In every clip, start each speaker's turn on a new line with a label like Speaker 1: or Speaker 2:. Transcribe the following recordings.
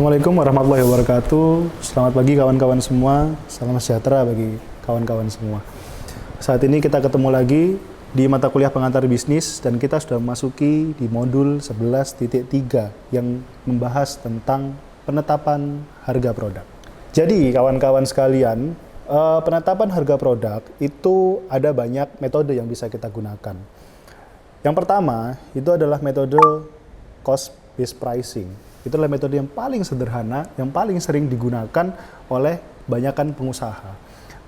Speaker 1: Assalamualaikum warahmatullahi wabarakatuh. Selamat pagi kawan-kawan semua. Salam sejahtera bagi kawan-kawan semua. Saat ini kita ketemu lagi di mata kuliah pengantar bisnis dan kita sudah memasuki di modul 11.3 yang membahas tentang penetapan harga produk. Jadi kawan-kawan sekalian, penetapan harga produk itu ada banyak metode yang bisa kita gunakan. Yang pertama itu adalah metode cost based pricing. Itu adalah metode yang paling sederhana, yang paling sering digunakan oleh kebanyakan pengusaha.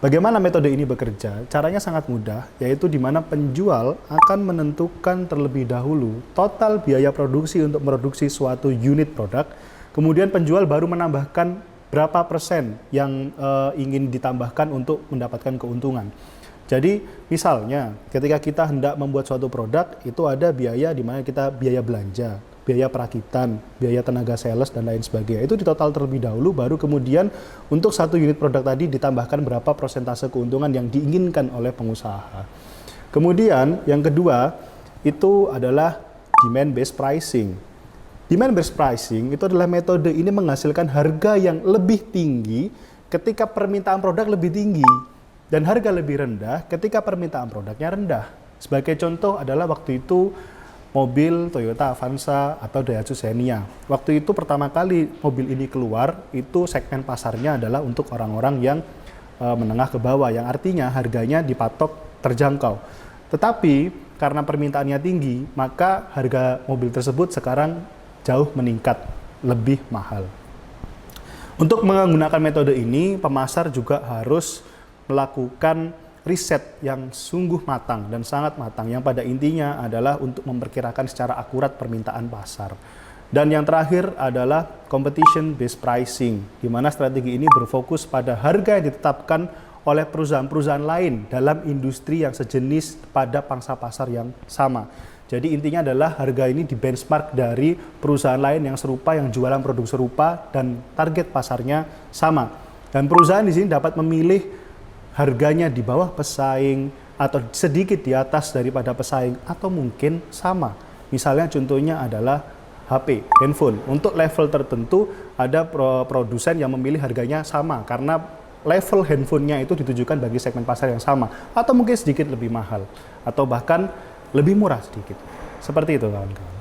Speaker 1: Bagaimana metode ini bekerja? Caranya sangat mudah, yaitu di mana penjual akan menentukan terlebih dahulu total biaya produksi untuk memproduksi suatu unit produk, kemudian penjual baru menambahkan berapa persen yang ingin ditambahkan untuk mendapatkan keuntungan. Jadi misalnya ketika kita hendak membuat suatu produk, itu ada biaya di mana kita biaya belanja, biaya perakitan, biaya tenaga sales, dan lain sebagainya. Itu ditotal terlebih dahulu, baru kemudian untuk satu unit produk tadi ditambahkan berapa persentase keuntungan yang diinginkan oleh pengusaha. Kemudian yang kedua, itu adalah demand based pricing. Demand based pricing itu adalah metode ini menghasilkan harga yang lebih tinggi ketika permintaan produk lebih tinggi, dan harga lebih rendah ketika permintaan produknya rendah. Sebagai contoh adalah waktu itu mobil Toyota Avanza atau Daihatsu Xenia. Waktu itu pertama kali mobil ini keluar, itu segmen pasarnya adalah untuk orang-orang yang menengah ke bawah, yang artinya harganya dipatok terjangkau. Tetapi karena permintaannya tinggi, maka harga mobil tersebut sekarang jauh meningkat, lebih mahal. Untuk menggunakan metode ini, pemasar juga harus melakukan riset yang sungguh matang dan sangat matang, yang pada intinya adalah untuk memperkirakan secara akurat permintaan pasar. Dan yang terakhir adalah competition based pricing, di mana strategi ini berfokus pada harga yang ditetapkan oleh perusahaan-perusahaan lain dalam industri yang sejenis pada pangsa pasar yang sama. Jadi intinya adalah harga ini di benchmark dari perusahaan lain yang serupa, yang jualan produk serupa dan target pasarnya sama. Dan perusahaan di sini dapat memilih harganya di bawah pesaing atau sedikit di atas daripada pesaing atau mungkin sama. Misalnya contohnya adalah HP, handphone. Untuk level tertentu ada produsen yang memilih harganya sama karena level handphonenya itu ditujukan bagi segmen pasar yang sama, atau mungkin sedikit lebih mahal atau bahkan lebih murah sedikit. Seperti itu kawan-kawan.